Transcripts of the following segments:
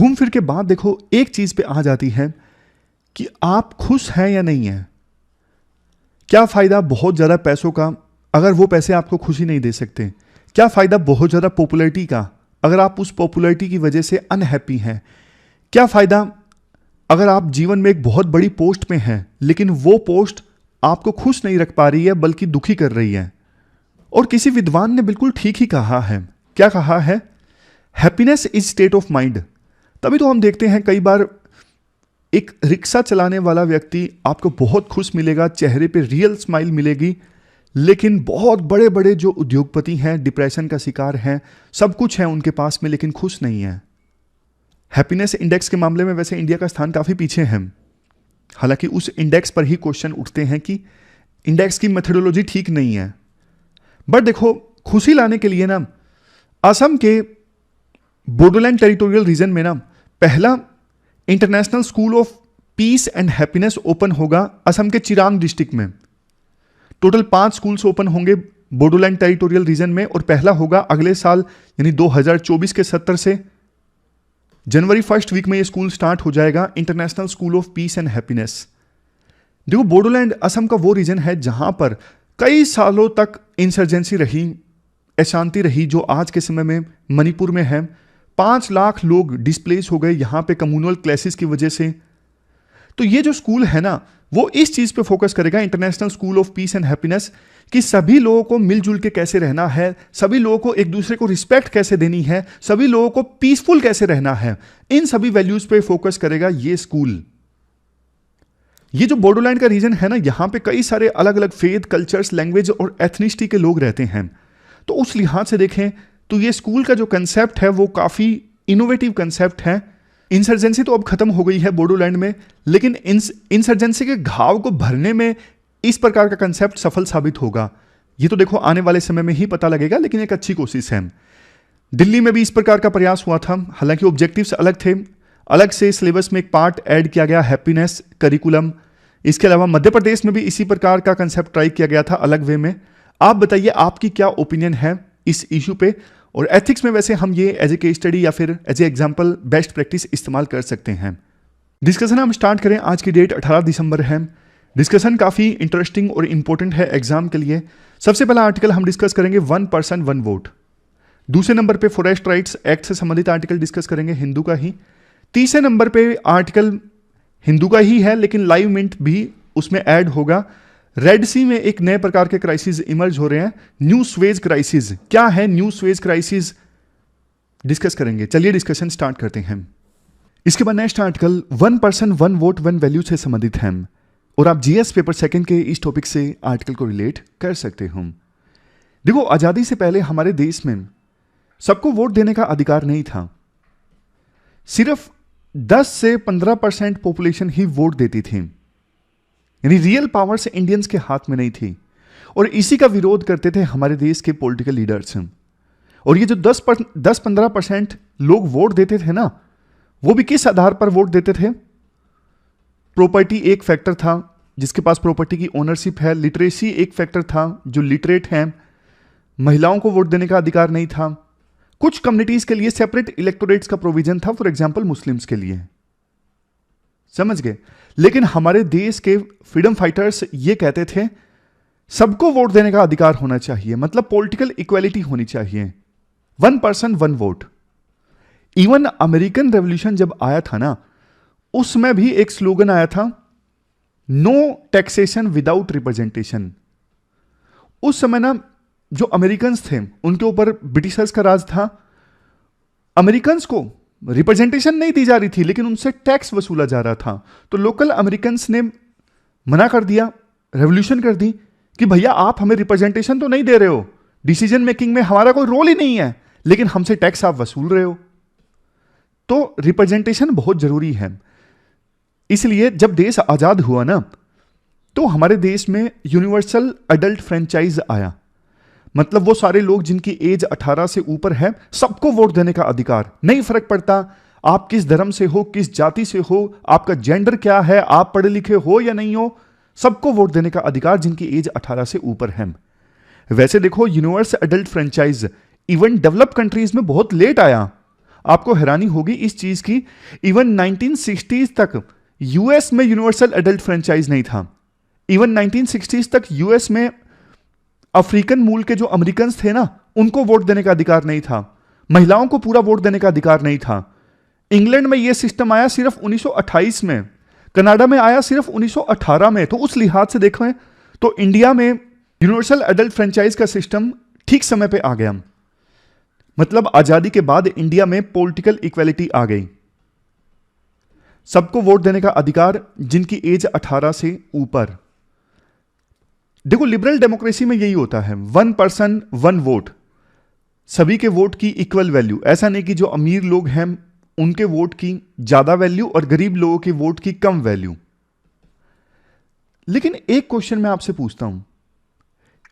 घूम फिर के बात देखो एक चीज पे आ जाती है कि आप खुश हैं या नहीं हैं। क्या फायदा बहुत ज्यादा पैसों का अगर वो पैसे आपको खुशी नहीं दे सकते। क्या फायदा बहुत ज्यादा पॉपुलैरिटी का अगर आप उस पॉपुलैरिटी की वजह से अनहैप्पी हैं। क्या फायदा अगर आप जीवन में एक बहुत बड़ी पोस्ट में हैं लेकिन वो पोस्ट आपको खुश नहीं रख पा रही है बल्कि दुखी कर रही है। और किसी विद्वान ने बिल्कुल ठीक ही कहा है। क्या कहा है? Happiness is state of mind. तभी तो हम देखते हैं कई बार एक रिक्शा चलाने वाला व्यक्ति आपको बहुत खुश मिलेगा, चेहरे पे रियल स्माइल मिलेगी, लेकिन बहुत बड़े बड़े जो उद्योगपति हैं डिप्रेशन का शिकार हैं, सब कुछ है उनके पास में लेकिन खुश नहीं है। हैप्पीनेस इंडेक्स के मामले में वैसे इंडिया का स्थान काफी पीछे है। हालांकि उस इंडेक्स पर ही क्वेश्चन उठते हैं कि इंडेक्स की मेथोडोलॉजी ठीक नहीं है। बट देखो खुशी लाने के लिए ना असम के बोडोलैंड टेरिटोरियल रीजन में ना पहला international school of peace and happiness open होगा असम के चिरांग डिस्ट्रिक्ट में। टोटल 5 स्कूल्स ओपन होंगे बोडोलैंड टेरिटोरियल रीजन में और पहला होगा अगले साल यानी 2024 के 70 से जनवरी 1st वीक में ये स्कूल स्टार्ट हो जाएगा, international school of peace and happiness. देखो बोडोलैंड असम का वो रीजन है जहां पर कई सालों तक इंसर्जेंसी रही, अशांति रही, जो आज के समय में मणिपुर में है। 5 लाख लोग डिस्प्लेस हो गए यहां पे कम्युनल क्लैशेस की वजह से। तो ये जो स्कूल है ना वो इस चीज पे फोकस करेगा, international school of peace and happiness, कि सभी लोगों को मिलजुल के कैसे रहना है, सभी लोगों को एक दूसरे को रिस्पेक्ट कैसे देनी है, सभी लोगों को पीसफुल कैसे रहना है, इन सभी वैल्यूज पे फोकस करेगा ये स्कूल। ये जो बोडोलैंड का रीजन है ना यहां पे कई सारे अलग अलग फेथ, कल्चर्स, लैंग्वेज और एथनिसिटी के लोग रहते हैं। तो उस लिहाज से देखें तो ये स्कूल का जो कंसेप्ट है वो काफी इनोवेटिव कंसेप्ट है। इंसर्जेंसी तो अब खत्म हो गई है बोडोलैंड में, लेकिन इंसर्जेंसी के घाव को भरने में इस प्रकार का कंसेप्ट सफल साबित होगा ये तो देखो आने वाले समय में ही पता लगेगा, लेकिन एक अच्छी कोशिश है। दिल्ली में भी इस प्रकार का प्रयास हुआ था, हालांकि ऑब्जेक्टिव्स अलग थे, अलग से सिलेबस में एक पार्ट ऐड किया गया हैप्पीनेस करिकुलम। इसके अलावा मध्य प्रदेश में भी इसी प्रकार का कंसेप्ट ट्राई किया गया था अलग वे में। आप बताइए आपकी क्या ओपिनियन है इस इशू पे। और एथिक्स में वैसे हम ये एज ए केस स्टडी या फिर as a example best practice इस्तेमाल कर सकते हैं। डिस्कशन हम स्टार्ट करें। आज की डेट 18 दिसंबर है। डिस्कशन काफी इंटरेस्टिंग और इंपॉर्टेंट है एग्जाम के लिए। सबसे पहला आर्टिकल हम डिस्कस करेंगे 1 पर्सन 1 वोट। दूसरे नंबर पे फॉरेस्ट राइट्स एक्ट से संबंधित आर्टिकल डिस्कस करेंगे, हिंदू का ही। तीसरे नंबर पे आर्टिकल हिंदू का ही है लेकिन लाइव मिंट भी उसमें ऐड होगा। रेड सी में एक नए प्रकार के क्राइसिस इमर्ज हो रहे हैं, न्यू स्वेज क्राइसिस। क्या है न्यू स्वेज क्राइसिस, डिस्कस करेंगे। चलिए डिस्कशन स्टार्ट करते हैं। इसके बाद next article 1 person 1 vote 1 value से संबंधित है और आप जीएस पेपर सेकंड के इस टॉपिक से आर्टिकल को रिलेट कर सकते हो। देखो आजादी से पहले हमारे देश में सबको वोट देने का अधिकार नहीं था। सिर्फ 10 से 15% पॉपुलेशन ही वोट देती थी, यानी रियल पावर से इंडियंस के हाथ में नहीं थी। और इसी का विरोध करते थे हमारे देश के पॉलिटिकल लीडर्स। और ये जो 10-15% लोग वोट देते थे ना, वो भी किस आधार पर वोट देते थे? प्रॉपर्टी एक फैक्टर था, जिसके पास प्रॉपर्टी की ओनरशिप है। लिटरेसी एक फैक्टर था, जो लिटरेट हैं। महिलाओं को वोट देने का अधिकार नहीं था। कुछ कम्युनिटीज के लिए सेपरेट इलेक्टोरेट्स का प्रोविजन था, फॉर एग्जांपल मुस्लिम्स के लिए। समझ गए? लेकिन हमारे देश के फ्रीडम फाइटर्स ये कहते थे सबको वोट देने का अधिकार होना चाहिए, मतलब पॉलिटिकल इक्वालिटी होनी चाहिए। 1 person 1 vote. Even American revolution जब आया था ना, उसमें भी एक स्लोगन आया था, नो टैक्सेशन विदाउट रिप्रेजेंटेशन। उस समय ना जो अमेरिकन थे उनके ऊपर ब्रिटिशर्स का राज था। अमेरिकन को रिप्रेजेंटेशन नहीं दी जा रही थी लेकिन उनसे टैक्स वसूला जा रहा था। तो लोकल अमेरिकन ने मना कर दिया, रेवोल्यूशन कर दी कि भैया आप हमें रिप्रेजेंटेशन तो नहीं दे रहे हो, डिसीजन मेकिंग में हमारा कोई रोल ही नहीं है, लेकिन हमसे टैक्स आप वसूल रहे हो। तो रिप्रेजेंटेशन बहुत जरूरी है। इसलिए जब देश आजाद हुआ ना, तो हमारे देश में यूनिवर्सल एडल्ट फ्रेंचाइज आया, मतलब वो सारे लोग जिनकी एज 18 से ऊपर है, सबको वोट देने का अधिकार। नहीं फर्क पड़ता आप किस धर्म से हो, किस जाति से हो, आपका जेंडर क्या है, आप पढ़े लिखे हो या नहीं हो, सबको वोट देने का अधिकार जिनकी एज 18 से ऊपर है। वैसे देखो universal adult franchise even develop countries में बहुत लेट आया। आपको हैरानी होगी इस चीज की, इवन 1960s तक यूएस में यूनिवर्सल एडल्ट फ्रेंचाइज नहीं था। इवन 1960s तक यूएस में अफ्रीकन मूल के जो अमेरिकन थे ना, उनको वोट देने का अधिकार नहीं था। महिलाओं को पूरा वोट देने का अधिकार नहीं था। इंग्लैंड में यह सिस्टम आया सिर्फ 1928 में, कनाडा में आया सिर्फ 1918 में। तो उस लिहाज से देखें तो इंडिया में यूनिवर्सल एडल्ट फ्रेंचाइज का सिस्टम ठीक समय पे आ गया। मतलब आजादी के बाद इंडिया में पॉलिटिकल इक्वालिटी आ गई, सबको वोट देने का अधिकार जिनकी एज 18 से ऊपर। देखो लिबरल डेमोक्रेसी में यही होता है, 1 पर्सन 1 वोट, सभी के वोट की इक्वल वैल्यू। ऐसा नहीं कि जो अमीर लोग हैं उनके वोट की ज्यादा वैल्यू और गरीब लोगों के वोट की कम वैल्यू। लेकिन एक क्वेश्चन मैं आपसे पूछता हूं,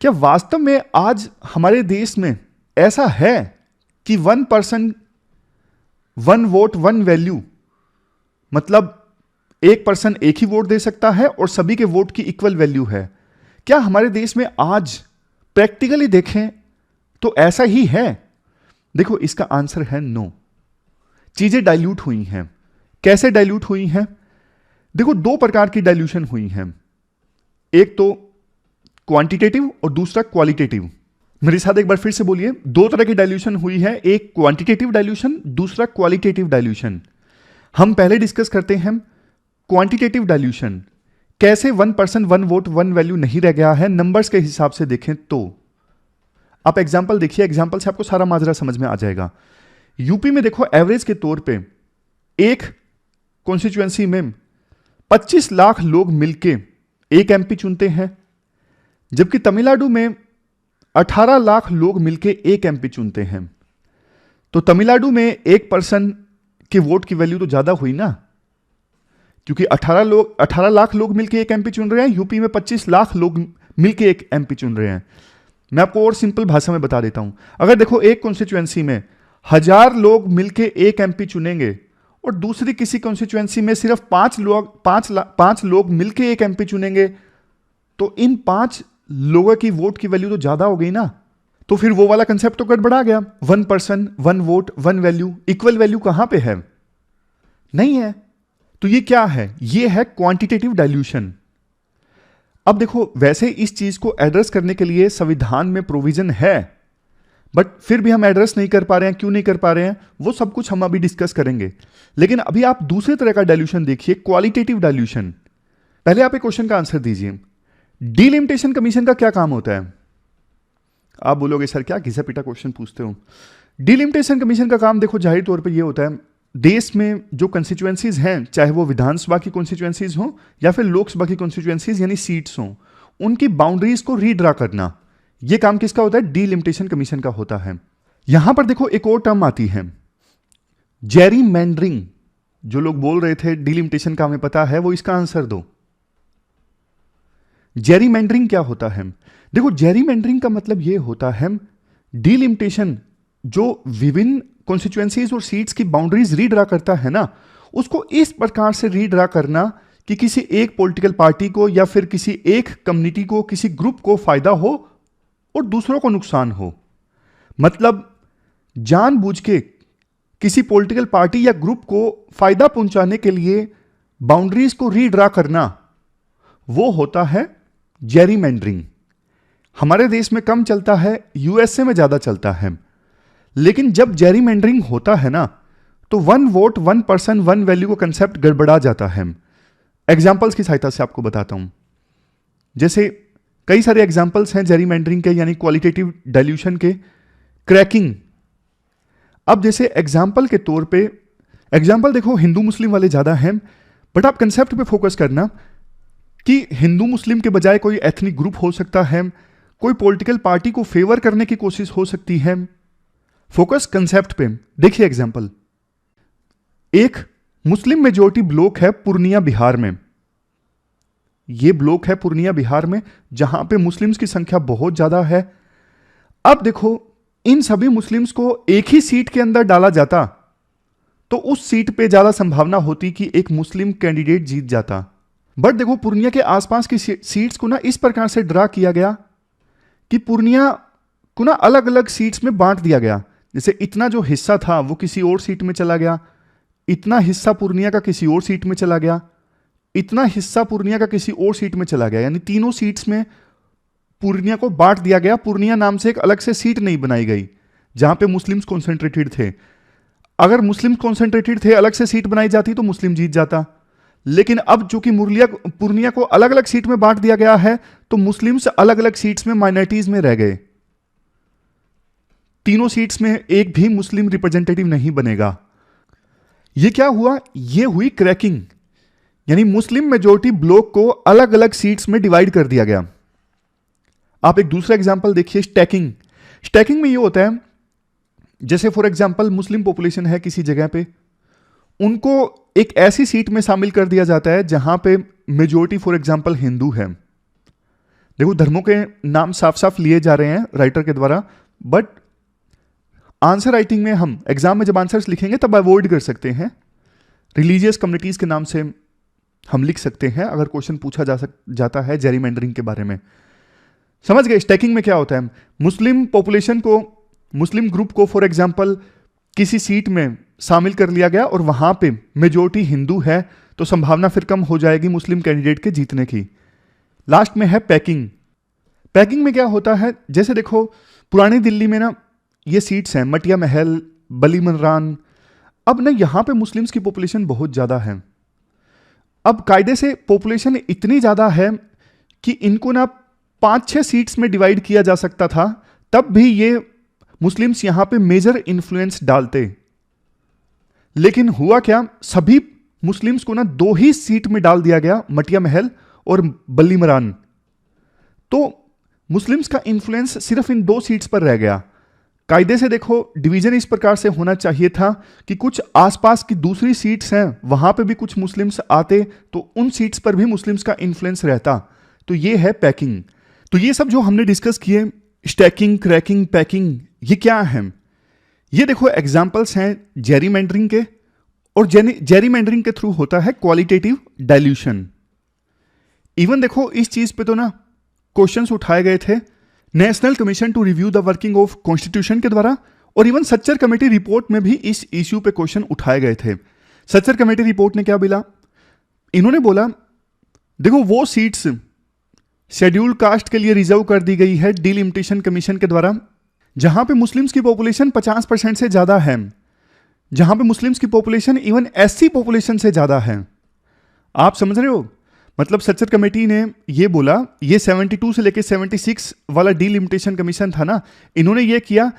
क्या वास्तव में आज हमारे देश में ऐसा है कि 1 पर्सन 1 वोट 1 वैल्यू, मतलब एक पर्सन एक ही वोट दे सकता है और सभी के वोट की इक्वल वैल्यू है? क्या हमारे देश में आज प्रैक्टिकली देखें तो ऐसा ही है? देखो इसका आंसर है नो। चीजें डाइल्यूट हुई हैं। कैसे डाइल्यूट हुई हैं? देखो 2 प्रकार की डाइल्यूशन हुई हैं, एक तो क्वांटिटेटिव और दूसरा क्वालिटेटिव। मेरे साथ एक बार फिर से बोलिए, 2 तरह की डाइल्यूशन हुई है, एक क्वांटिटेटिव डाइल्यूशन, दूसरा क्वालिटेटिव डाइल्यूशन। हम पहले डिस्कस करते हैं क्वांटिटेटिव डाइल्यूशन। कैसे 1 पर्सन 1 वोट 1 वैल्यू नहीं रह गया है, नंबर्स के हिसाब से देखें तो। आप एग्जाम्पल देखिए, एग्जाम्पल से आपको सारा माजरा समझ में आ जाएगा। यूपी में देखो एवरेज के तौर पे एक कॉन्स्टिट्यूएंसी में 25 लाख लोग मिलके एक एमपी चुनते हैं, जबकि तमिलनाडु में 18 लाख लोग मिलके एक एमपी चुनते हैं। तो तमिलनाडु में एक पर्सन के वोट की वैल्यू तो ज्यादा हुई ना, क्योंकि 18 लाख लोग मिलके एक एमपी चुन रहे हैं, यूपी में 25 लाख लोग मिलके एक एमपी चुन रहे हैं। मैं आपको और सिंपल भाषा में बता देता हूं, अगर देखो एक कॉन्स्टिट्यूएंसी में 1000 लोग मिलके एक एमपी चुनेंगे और दूसरी किसी कॉन्स्टिट्यूएंसी में सिर्फ 5 लोग मिलके एक एमपी चुनेंगे, तो इन 5 लोगों की वोट की वैल्यू तो ज्यादा हो गई ना। तो फिर वो वाला कंसेप्ट तो गड़बड़ा गया, 1 person 1 vote 1 value. Equal value कहां पे है? नहीं है। तो ये क्या है? ये है क्वांटिटेटिव डाइल्यूशन। अब देखो वैसे इस चीज को एड्रेस करने के लिए संविधान में प्रोविजन है, बट फिर भी हम एड्रेस नहीं कर पा रहे हैं। क्यों नहीं कर पा रहे हैं वो सब कुछ हम अभी डिस्कस करेंगे। लेकिन अभी आप दूसरे तरह का डाइल्यूशन देखिए, क्वालिटेटिव डाइल्यूशन। पहले आप एक क्वेश्चन का आंसर दीजिए, डिलिमिटेशन कमीशन का क्या काम होता है? आप बोलोगे सर क्या घिसा पिटा क्वेश्चन पूछते हो। डिलिमिटेशन कमीशन का काम देखो जाहिर तौर पे ये होता है, देश में जो कंस्टिट्यूएंसीज हैं, चाहे वो विधानसभा की कंस्टिट्यूएंसीज हो या फिर लोकसभा की कंस्टिट्यूएंसीज यानी सीट्स हो, उनकी बाउंड्रीज को रीड्रा करना, ये काम किसका होता है? डिलिमिटेशन कमीशन का होता है। यहां पर देखो एक और टर्म आती है, जेरीमैंडरिंग। जो लोग बोल रहे थे डिलिमिटेशन का हमें पता है, वो इसका आंसर दो। जेरीमैंडरिंग क्या होता है? देखो जेरीमैंडरिंग का मतलब यह होता है डिलिमिटेशन जो विभिन्न कॉन्स्टिट्यूएंसीज और सीट्स की बाउंड्रीज रीड्रा करता है ना, उसको इस प्रकार से रीड्रा करना कि किसी एक पॉलिटिकल पार्टी को या फिर किसी एक कम्युनिटी को, किसी ग्रुप को फायदा हो और दूसरों को नुकसान हो। मतलब जानबूझ के किसी पॉलिटिकल पार्टी या ग्रुप को फायदा पहुंचाने के लिए बाउंड्रीज को रीड्रा करना, वो होता है जेरीमैंडरिंग। हमारे देश में कम चलता है, यूएसए में ज्यादा चलता है। लेकिन जब जेरीमैंडरिंग होता है ना, तो 1 वोट 1 पर्सन 1 वैल्यू का कंसेप्ट गड़बड़ा जाता है। एग्जाम्पल्स की सहायता से आपको बताता हूं। जैसे कई सारे एग्जाम्पल्स हैं जेरीमैंडरिंग के, यानी क्वालिटेटिव डाइल्यूशन के। क्रैकिंग। अब जैसे एग्जाम्पल के तौर पे, एग्जाम्पल देखो हिंदू मुस्लिम वाले ज्यादा हैं, बट आप कंसेप्ट पे फोकस करना कि हिंदू मुस्लिम के बजाय कोई एथनिक ग्रुप हो सकता है, कोई पॉलिटिकल पार्टी को फेवर करने की कोशिश हो सकती है। फोकस कंसेप्ट पे। देखिए एग्जाम्पल, एक मुस्लिम मेजोरिटी ब्लॉक है पूर्णिया बिहार में। यह ब्लॉक है पूर्णिया बिहार में, जहां पे मुस्लिम्स की संख्या बहुत ज्यादा है। अब देखो इन सभी मुस्लिम्स को एक ही सीट के अंदर डाला जाता तो उस सीट पे ज्यादा संभावना होती कि एक मुस्लिम कैंडिडेट जीत जाता। बट देखो पूर्णिया के आसपास की सीट्स को ना इस प्रकार से ड्रा किया गया कि पूर्णिया को ना अलग अलग सीट्स में बांट दिया गया, जैसे इतना जो हिस्सा था वो किसी और सीट में चला गया, इतना हिस्सा पूर्णिया का किसी और सीट में चला गया, इतना हिस्सा पूर्णिया का किसी और सीट में चला गया, यानी तीनों सीट्स में पूर्णिया को बांट दिया गया। पूर्णिया नाम से एक अलग से सीट नहीं बनाई गई जहां पे मुस्लिम्स कॉन्सेंट्रेटेड थे। अगर मुस्लिम कॉन्सेंट्रेटेड थे, अलग से सीट बनाई जाती तो मुस्लिम जीत जाता। लेकिन अब चूंकि पूर्णिया को अलग अलग सीट में बांट दिया गया है तो मुस्लिम्स अलग अलग सीट्स में माइनॉरिटीज में रह गए। तीनों सीट्स में एक भी मुस्लिम रिप्रेजेंटेटिव नहीं बनेगा। यह क्या हुआ? यह हुई क्रैकिंग, यानी मुस्लिम मेजोरिटी ब्लॉक को अलग अलग सीट्स में डिवाइड कर दिया गया। आप एक दूसरा एग्जांपल देखिए, स्टैकिंग। स्टैकिंग में यह होता है, जैसे फॉर एग्जांपल मुस्लिम पॉपुलेशन है किसी जगह पे, उनको एक ऐसी सीट में शामिल कर दिया जाता है जहां पे मेजोरिटी फॉर एग्जांपल हिंदू है। देखो, धर्मों के नाम साफ साफ लिए जा रहे हैं राइटर के द्वारा, बट आंसर राइटिंग में हम एग्जाम में जब आंसर्स लिखेंगे तब अवॉइड कर सकते हैं। रिलीजियस कम्युनिटीज के नाम से हम लिख सकते हैं अगर क्वेश्चन पूछा जाता है जेरीमेंडरिंग के बारे में। समझ गए? स्टैकिंग में क्या होता है, मुस्लिम पॉपुलेशन को, मुस्लिम ग्रुप को फॉर एग्जांपल किसी सीट में शामिल कर लिया गया और वहां पे मेजोरिटी हिंदू है तो संभावना फिर कम हो जाएगी मुस्लिम कैंडिडेट के जीतने की। लास्ट में है पैकिंग। पैकिंग में क्या होता है, जैसे देखो पुरानी दिल्ली में ना ये सीट्स हैं, मटिया महल, बलीमरान। अब ना यहां पे मुस्लिम्स की पॉपुलेशन बहुत ज्यादा है। अब कायदे से पॉपुलेशन इतनी ज्यादा है कि इनको ना 5-6 सीट्स में डिवाइड किया जा सकता था, तब भी ये मुस्लिम्स यहां पे मेजर इन्फ्लुएंस डालते। लेकिन हुआ क्या, सभी मुस्लिम्स को ना 2 ही सीट में डाल दिया गया, मटिया महल और बलीमरान। तो मुस्लिम्स का इन्फ्लुएंस सिर्फ इन 2 सीट्स पर रह गया। कायदे से देखो डिवीजन इस प्रकार से होना चाहिए था कि कुछ आसपास की दूसरी सीट्स हैं वहां पे भी कुछ मुस्लिम्स आते तो उन सीट्स पर भी मुस्लिम्स का इन्फ्लुएंस रहता। तो ये है पैकिंग। तो ये सब जो हमने डिस्कस किए, स्टैकिंग, क्रैकिंग, पैकिंग, ये क्या है? ये देखो एग्जांपल्स हैं जेरीमेंडरिंग के, और जेरीमेंडरिंग के थ्रू होता है क्वालिटेटिव डाइल्यूशन। इवन देखो इस चीज पे तो ना क्वेश्चंस उठाए गए थे National Commission to Review the Working of Constitution के द्वारा, और इवन सच्चर कमेटी रिपोर्ट में भी इस इश्यू पे क्वेश्चन उठाए गए थे। सच्चर कमेटी रिपोर्ट ने क्या बोला? इन्होंने बोला देखो वो सीट्स शेड्यूल कास्ट के लिए रिजर्व कर दी गई है डिलिमिटेशन कमीशन के द्वारा, जहां पे मुस्लिम्स की पॉपुलेशन 50% से ज्यादा है, जहां पे मुस्लिम्स की पॉपुलेशन इवन एससी पॉपुलेशन से ज्यादा है। आप समझ रहे हो? मतलब सच्चर कमेटी ने ये बोला, ये 72 से लेके 76 वाला डिलिमिटेशन कमीशन था ना, इन्होंने ये किया,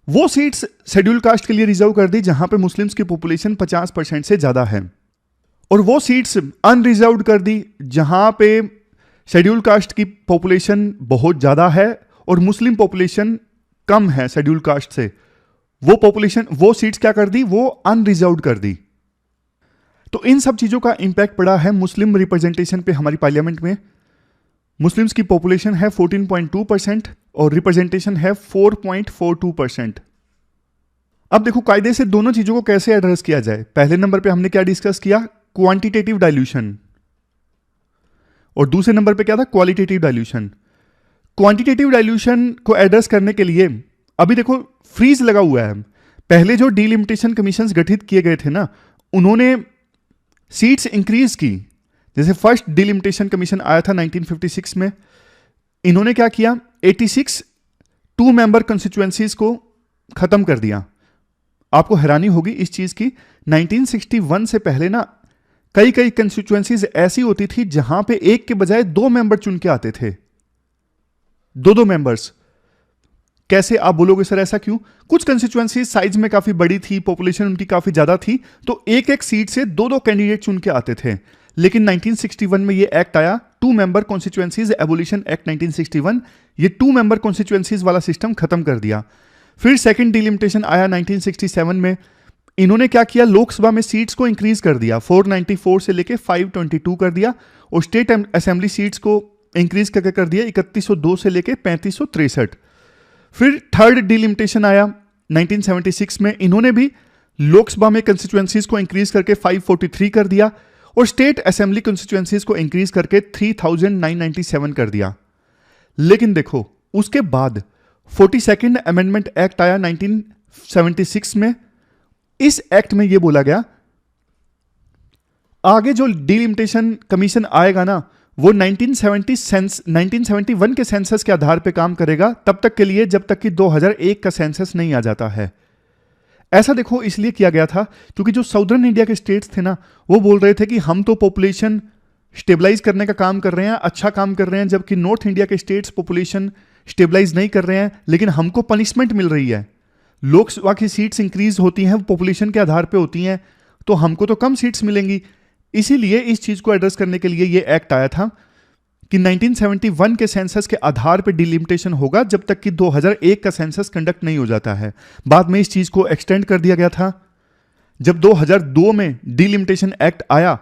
वो सीट्स शेड्यूल कास्ट के लिए रिजर्व कर दी जहां पे मुस्लिम्स की पॉपुलेशन 50% से ज्यादा है, और वो सीट्स अनरिजर्व्ड कर दी जहां पे शेड्यूल कास्ट की पॉपुलेशन बहुत ज्यादा है और मुस्लिम पॉपुलेशन कम है शेड्यूल कास्ट से। वो सीट्स क्या कर दी? वो अनरिजर्व्ड कर दी। तो इन सब चीजों का इंपैक्ट पड़ा है मुस्लिम रिप्रेजेंटेशन पे हमारी पार्लियामेंट में। मुस्लिम्स की पॉपुलेशन है 14.2% और रिप्रेजेंटेशन है 4.42%। अब देखो कायदे से दोनों चीजों को कैसे एड्रेस किया जाए। पहले नंबर पे हमने क्या डिस्कस किया? क्वांटिटेटिव डाइल्यूशन, और दूसरे नंबर पे क्या था? Qualitative dilution. क्वांटिटेटिव डाइल्यूशन को एड्रेस करने के लिए अभी देखो फ्रीज लगा हुआ है। पहले जो डिलिमिटेशन कमीशंस गठित किए गए थे ना, उन्होंने सीट्स इंक्रीज की। जैसे फर्स्ट डिलिमिटेशन कमीशन आया था 1956 में, इन्होंने क्या किया? 86 2 मेंबर कंस्टिट्यूएंसीज को खत्म कर दिया। आपको हैरानी होगी इस चीज की, 1961 से पहले ना कई कंस्टिट्यूएंसीज ऐसी होती थी जहां पे एक के बजाय 2 मेंबर चुन के आते थे, 2 मेंबर्स। कैसे? आप बोलोगे सर ऐसा क्यों? कुछ कंस्टिट्यूएंसी साइज में काफी बड़ी थी, पॉपुलेशन उनकी काफी ज्यादा थी, तो एक सीट से 2 कैंडिडेट चुन के आते थे। लेकिन 1961 में ये एक्ट आया, 2 मेंबर कॉन्स्टिट्यूएंसीज एबोलिशन एक्ट 1961, ये 2 मेंबर कॉन्स्टिट्यूएंसीज वाला सिस्टम खत्म कर दिया। फिर सेकंड डिलिमिटेशन आया 1967 में, इन्होंने क्या किया? लोकसभा में सीट्स को इंक्रीज कर दिया, 494 से लेके 522 कर दिया, और स्टेट असेंबली सीट्स को इंक्रीज करके कर दिया 3102 से लेके 3563। फिर थर्ड डिलिमिटेशन आया 1976 में, इन्होंने भी लोकसभा में कंस्टिट्यूएंसीज को इंक्रीज करके 543 कर दिया, और स्टेट असेंबली कंस्टिट्यूएंसीज को इंक्रीज करके 3997 कर दिया। लेकिन देखो उसके बाद 42nd अमेंडमेंट एक्ट आया 76 में इस एक्ट में यह बोला गया, आगे जो डिलिमिटेशन कमीशन आएगा ना, वो 1971 के सेंसस के आधार पे काम करेगा तब तक के लिए जब तक कि 2001 का सेंसस नहीं आ जाता है। ऐसा देखो इसलिए किया गया था क्योंकि जो साउदर्न इंडिया के स्टेट्स थे ना, वो बोल रहे थे कि हम तो पॉपुलेशन स्टेबलाइज करने का काम कर रहे हैं, अच्छा काम कर रहे हैं, जबकि नॉर्थ इंडिया के स्टेट्स पॉपुलेशन स्टेबलाइज नहीं कर रहे हैं, लेकिन हमको पनिशमेंट मिल रही है। लोकसभा की सीट्स इंक्रीज होती हैं, पॉपुलेशन के आधार पे होती हैं, तो हमको तो कम सीट्स मिलेंगी। इसीलिए इस चीज को एड्रेस करने के लिए ये एक्ट आया था कि 1971 के सेंसस के आधार पे डिलिमिटेशन होगा जब तक कि 2001 का सेंसस कंडक्ट नहीं हो जाता है। बाद में इस चीज को एक्सटेंड कर दिया गया था। जब 2002 में डिलिमिटेशन एक्ट आया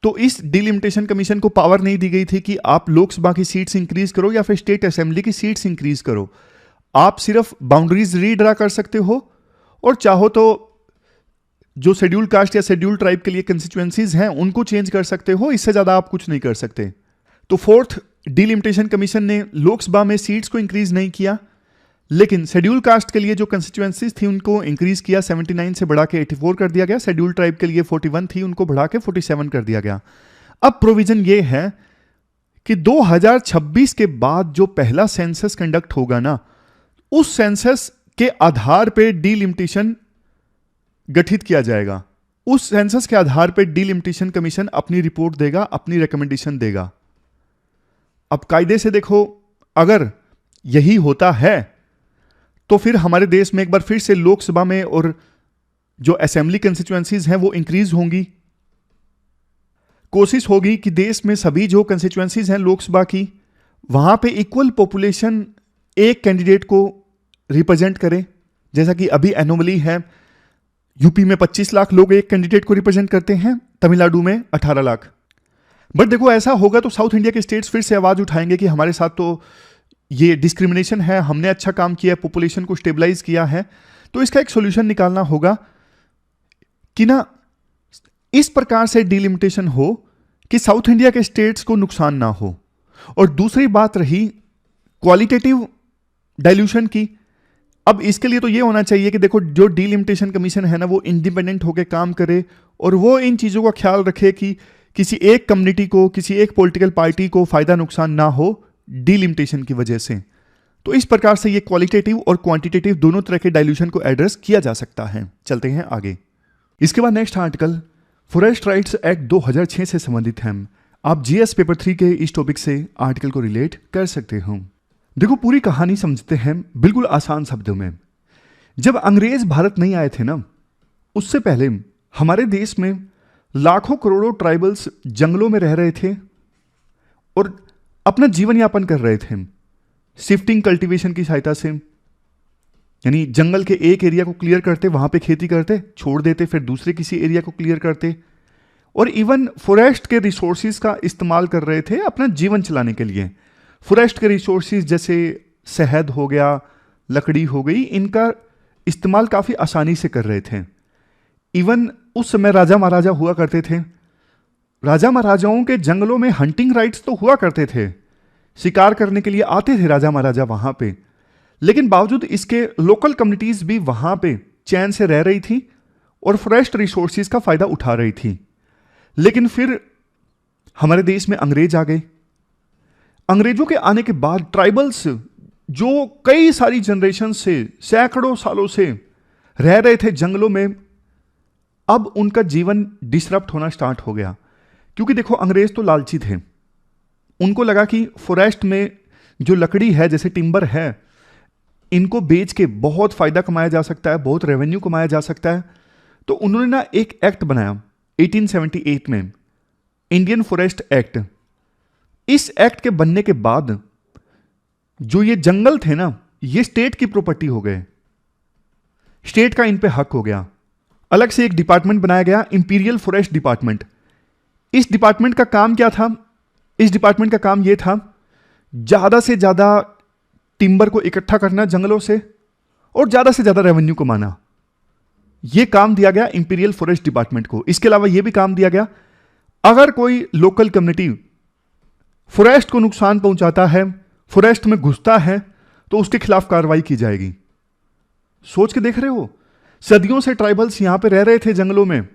तो इस डिलिमिटेशन कमीशन को पावर नहीं दी गई थी कि आप लोकसभा की सीट्स इंक्रीज करो या फिर स्टेट असेंबली की सीट्स इंक्रीज करो। आप सिर्फ बाउंड्रीज रीड्रा कर सकते हो और चाहो तो जो शेड्यूल कास्ट या शेड्यूल ट्राइब के लिए कंस्टिट्यूएंसीज हैं उनको चेंज कर सकते हो, इससे ज्यादा आप कुछ नहीं कर सकते। तो फोर्थ डिलिमिटेशन कमीशन ने लोकसभा में सीट्स को इंक्रीज नहीं किया, लेकिन शेड्यूल कास्ट के लिए जो कंस्टिट्यूएंसीज थी उनको इंक्रीज किया, 79 से बढ़ा के 84 कर दिया गया। शेड्यूल ट्राइब के लिए 41 थी, उनको बढ़ा के 47 कर दिया गया। अब प्रोविजन ये है कि 2026 के बाद जो पहला सेंसस कंडक्ट होगा ना, उस सेंसस के आधार पे डिलिमिटेशन गठित किया जाएगा। उस सेंसस के आधार पे डिलिमिटेशन कमीशन अपनी रिपोर्ट देगा, अपनी रिकमेंडेशन देगा। अब कायदे से देखो, अगर यही होता है तो फिर हमारे देश में एक बार फिर से लोकसभा में और जो असेंबली कंस्टिट्यूएंसीज हैं वो इंक्रीज होंगी। कोशिश होगी कि देश में सभी जो कंस्टिट्यूएंसीज हैं लोकसभा की, वहां पे इक्वल पॉपुलेशन एक कैंडिडेट को रिप्रेजेंट करे। जैसा कि अभी एनोमली है, यूपी में 25 लाख लोग एक कैंडिडेट को रिप्रेजेंट करते हैं, तमिलनाडु में 18 लाख। बट देखो ऐसा होगा तो साउथ इंडिया के स्टेट्स फिर से आवाज उठाएंगे कि हमारे साथ तो ये डिस्क्रिमिनेशन है, हमने अच्छा काम किया, पॉपुलेशन को स्टेबलाइज किया है। तो इसका एक सॉल्यूशन निकालना होगा कि ना इस प्रकार से डिलिमिटेशन हो कि साउथ इंडिया के स्टेट्स को नुकसान ना हो। और दूसरी बात रही क्वालिटेटिव डाइल्यूशन की। अब इसके लिए तो ये होना चाहिए कि देखो जो डिलिमिटेशन कमीशन है ना, वो इंडिपेंडेंट होकर काम करे और वो इन चीजों का ख्याल रखे कि किसी एक कम्युनिटी को, किसी एक पॉलिटिकल पार्टी को फायदा नुकसान ना हो डिलिमिटेशन की वजह से। तो इस प्रकार से ये क्वालिटेटिव और क्वांटिटेटिव दोनों तरह के डाइल्यूशन को एड्रेस किया जा सकता है। चलते हैं आगे। इसके बाद next article forest rights act 2006 से संबंधित है। आप जीएस पेपर 3 के इस टॉपिक से आर्टिकल को रिलेट कर सकते हो। देखो पूरी कहानी समझते हैं बिल्कुल आसान शब्दों में। जब अंग्रेज भारत नहीं आए थे ना, उससे पहले हमारे देश में लाखों करोड़ों ट्राइबल्स जंगलों में रह रहे थे और अपना जीवन यापन कर रहे थे शिफ्टिंग कल्टीवेशन की सहायता से। यानी जंगल के एक एरिया को क्लियर करते, वहां पे खेती करते, छोड़ देते, फिर दूसरे किसी एरिया को क्लियर करते और इवन फॉरेस्ट के रिसोर्सिस का इस्तेमाल कर रहे थे अपना जीवन चलाने के लिए। फॉरेस्ट के रिसोर्सिस जैसे शहद हो गया, लकड़ी हो गई, इनका इस्तेमाल काफी आसानी से कर रहे थे। इवन उस समय राजा महाराजा हुआ करते थे। राजा महाराजाओं के जंगलों में हंटिंग राइट्स तो हुआ करते थे, शिकार करने के लिए आते थे राजा महाराजा वहां पे, लेकिन बावजूद इसके लोकल कम्युनिटीज भी वहां पे चैन से रह रही थी और फॉरेस्ट रिसोर्सिस का फायदा उठा रही थी। लेकिन फिर हमारे देश में अंग्रेज आ गए। अंग्रेजों के आने के बाद ट्राइबल्स जो कई सारी जनरेशन से, सैकड़ों सालों से रह रहे थे जंगलों में, अब उनका जीवन डिसरप्ट होना स्टार्ट हो गया। क्योंकि देखो अंग्रेज तो लालची थे, उनको लगा कि फॉरेस्ट में जो लकड़ी है, जैसे टिम्बर है, इनको बेच के बहुत फायदा कमाया जा सकता है, बहुत रेवेन्यू कमाया जा सकता है। तो उन्होंने ना एक एक्ट बनाया 1878 में, इंडियन फॉरेस्ट एक्ट। इस एक्ट के बनने के बाद जो ये जंगल थे ना, ये स्टेट की प्रॉपर्टी हो गए, स्टेट का इन पे हक हो गया। अलग से एक डिपार्टमेंट बनाया गया, इंपीरियल फॉरेस्ट डिपार्टमेंट। इस डिपार्टमेंट का काम क्या था? इस डिपार्टमेंट का काम यह था ज्यादा से ज्यादा टिम्बर को इकट्ठा करना जंगलों से और ज्यादा से ज्यादा रेवेन्यू कमाना। यह काम दिया गया इंपीरियल फॉरेस्ट डिपार्टमेंट को। इसके अलावा यह भी काम दिया गया, अगर कोई लोकल कम्युनिटी फॉरेस्ट को नुकसान पहुंचाता है, फॉरेस्ट में घुसता है, तो उसके खिलाफ कार्रवाई की जाएगी। सोच के देख रहे हो? सदियों से ट्राइबल्स यहां पे रह रहे थे, जंगलों में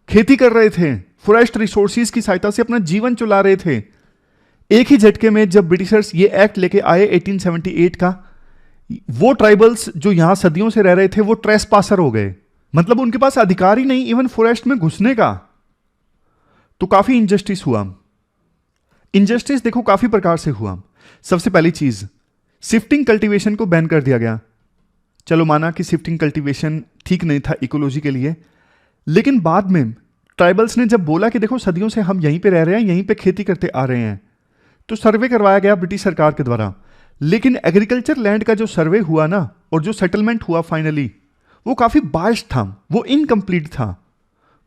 खेती कर रहे थे, फॉरेस्ट रिसोर्सिस की सहायता से अपना जीवन चला रहे थे। एक ही झटके में जब ब्रिटिशर्स ये एक्ट लेके आए 1878 का, वो ट्राइबल्स जो यहां सदियों से रह रहे थे वो ट्रेसपासर हो गए। मतलब उनके पास अधिकार ही नहीं इवन फॉरेस्ट में घुसने का। तो काफी इनजस्टिस हुआ। इनजस्टिस देखो काफी प्रकार से हुआ। सबसे पहली चीज, शिफ्टिंग कल्टीवेशन को बैन कर दिया गया। चलो माना कि शिफ्टिंग कल्टीवेशन ठीक नहीं था इकोलॉजी के लिए, लेकिन बाद में ट्राइबल्स ने जब बोला कि देखो सदियों से हम यहीं पे रह रहे हैं, यहीं पे खेती करते आ रहे हैं, तो सर्वे करवाया गया ब्रिटिश सरकार के द्वारा। लेकिन एग्रीकल्चर लैंड का जो सर्वे हुआ ना और जो सेटलमेंट हुआ फाइनली, वो काफी बायस्ड था, वो इनकम्प्लीट था।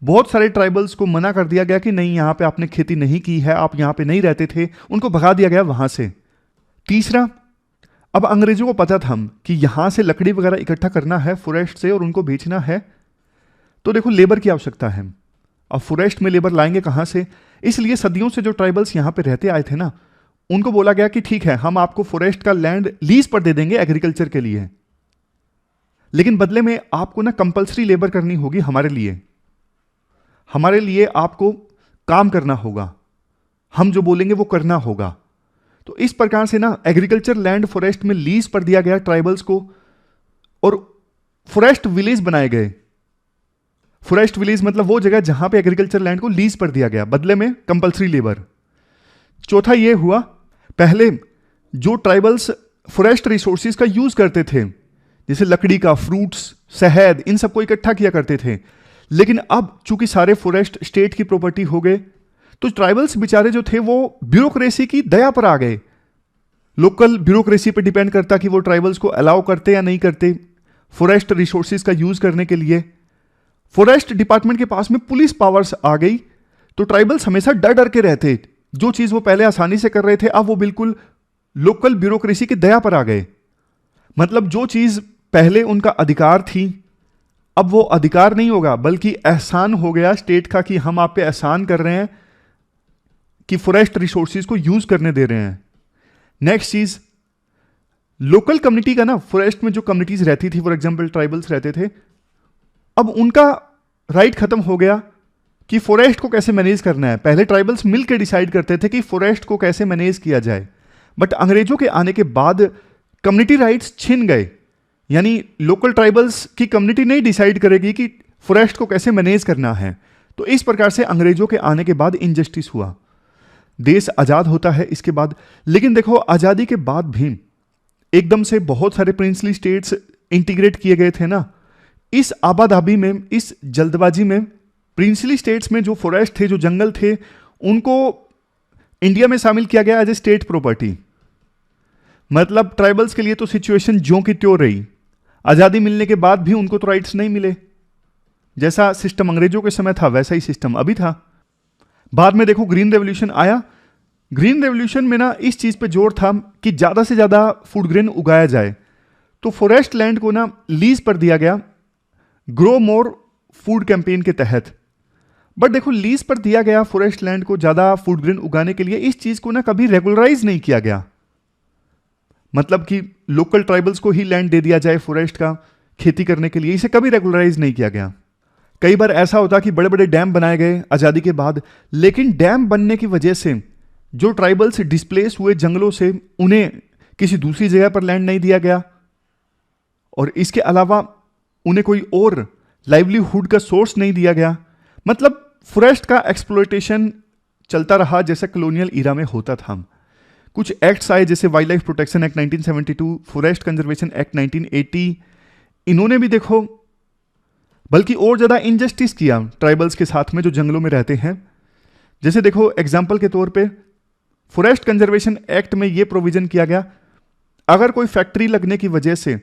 बहुत सारे ट्राइबल्स को मना कर दिया गया कि नहीं, यहां पे आपने खेती नहीं की है, आप यहां पे नहीं रहते थे, उनको भगा दिया गया वहां से। तीसरा, अब अंग्रेजों को पता था कि यहां से लकड़ी वगैरह इकट्ठा करना है फॉरेस्ट से और उनको बेचना है, तो देखो लेबर की आवश्यकता है। अब फॉरेस्ट में लेबर लाएंगे कहां से? इसलिए सदियों से जो ट्राइबल्स यहां पे रहते आए थे ना, उनको बोला गया कि ठीक है, हम आपको फॉरेस्ट का लैंड लीज पर दे देंगे एग्रीकल्चर के लिए, लेकिन बदले में आपको ना कंपल्सरी लेबर करनी होगी हमारे लिए आपको काम करना होगा, हम जो बोलेंगे वो करना होगा। तो इस प्रकार से ना एग्रीकल्चर लैंड फॉरेस्ट में लीज पर दिया गया ट्राइबल्स को, और फॉरेस्ट विलेज बनाए गए। फॉरेस्ट विलेज मतलब वो जगह जहां पे एग्रीकल्चर लैंड को लीज पर दिया गया, बदले में कंपल्सरी लेबर। चौथा ये हुआ, पहले जो ट्राइबल्स फॉरेस्ट रिसोर्सेज का यूज करते थे, जैसे लकड़ी का, फ्रूट्स, शहद, इन सबको इकट्ठा किया करते थे, लेकिन अब चूंकि सारे फॉरेस्ट स्टेट की प्रॉपर्टी हो गए, तो ट्राइबल्स बेचारे जो थे वो ब्यूरोक्रेसी की दया पर आ गए। लोकल ब्यूरोक्रेसी पर डिपेंड करता कि वो ट्राइबल्स को अलाउ करते या नहीं करते फॉरेस्ट रिसोर्सेज का यूज करने के लिए। फॉरेस्ट डिपार्टमेंट के पास में पुलिस पावर्स आ गई, तो ट्राइबल्स हमेशा डर डर के रहते। जो चीज वो पहले आसानी से कर रहे थे, अब वो बिल्कुल लोकल ब्यूरोक्रेसी की दया पर आ गए। मतलब जो चीज पहले उनका अधिकार थी, अब वो अधिकार नहीं होगा, बल्कि एहसान हो गया स्टेट का कि हम आप पे एहसान कर रहे हैं कि फॉरेस्ट रिसोर्सेज को यूज करने दे रहे हैं। नेक्स्ट चीज, लोकल कम्युनिटी का ना, फॉरेस्ट में जो कम्युनिटीज रहती थी, फॉर एग्जांपल ट्राइबल्स रहते थे, अब उनका राइट खत्म हो गया कि फॉरेस्ट को कैसे मैनेज करना है। पहले ट्राइबल्स मिलकर डिसाइड करते थे कि फॉरेस्ट को कैसे मैनेज किया जाए, बट अंग्रेजों के आने के बाद कम्युनिटी राइट्स छिन गए। यानी लोकल ट्राइबल्स की कम्युनिटी नहीं डिसाइड करेगी कि फॉरेस्ट को कैसे मैनेज करना है। तो इस प्रकार से अंग्रेजों के आने के बाद इनजस्टिस हुआ, देश आजाद होता है इसके बाद। लेकिन देखो, आजादी के बाद भी एकदम से बहुत सारे प्रिंसली स्टेट्स इंटीग्रेट किए गए थे ना। इस आबादाबी में, इस जल्दबाजी में, प्रिंसली स्टेट्स में जो फॉरेस्ट थे, जो जंगल थे, उनको इंडिया में शामिल किया गया एज ए स्टेट प्रॉपर्टी। मतलब ट्राइबल्स के लिए तो सिचुएशन ज्यों की त्यों रही। आजादी मिलने के बाद भी उनको तो राइट्स नहीं मिले। जैसा सिस्टम अंग्रेजों के समय था वैसा ही सिस्टम अभी था। बाद में देखो ग्रीन रेवोल्यूशन आया। ग्रीन रेवोल्यूशन में ना इस चीज पे जोर था कि ज्यादा से ज्यादा फूड ग्रेन उगाया जाए, तो फॉरेस्ट लैंड को ना लीज पर दिया गया ग्रो मोर फूड कैंपेन के तहत। बट देखो, लीज पर दिया गया फॉरेस्ट लैंड को ज्यादा फूड ग्रेन उगाने के लिए, इस चीज को ना कभी रेगुलराइज नहीं किया गया। मतलब कि लोकल ट्राइबल्स को ही लैंड दे दिया जाए फॉरेस्ट का खेती करने के लिए, इसे कभी रेगुलराइज नहीं किया गया। कई बार ऐसा होता कि बड़े बड़े डैम बनाए गए आजादी के बाद, लेकिन डैम बनने की वजह से जो ट्राइबल्स डिस्प्लेस हुए जंगलों से, उन्हें किसी दूसरी जगह पर लैंड नहीं दिया गया, और इसके अलावा उन्हें कोई और लाइवलीहुड का सोर्स नहीं दिया गया। मतलब फॉरेस्ट का एक्सप्लॉयटेशन चलता रहा जैसा कॉलोनियल ईरा में होता था। कुछ एक्ट्स आए जैसे wild life protection act 1972, forest conservation act 1980। इन्होंने भी देखो बल्कि और ज्यादा इनजस्टिस किया ट्राइबल्स के साथ में जो जंगलों में रहते हैं। जैसे देखो एग्जाम्पल के तौर पे फॉरेस्ट कंजर्वेशन एक्ट में यह प्रोविजन किया गया, अगर कोई फैक्ट्री लगने की वजह से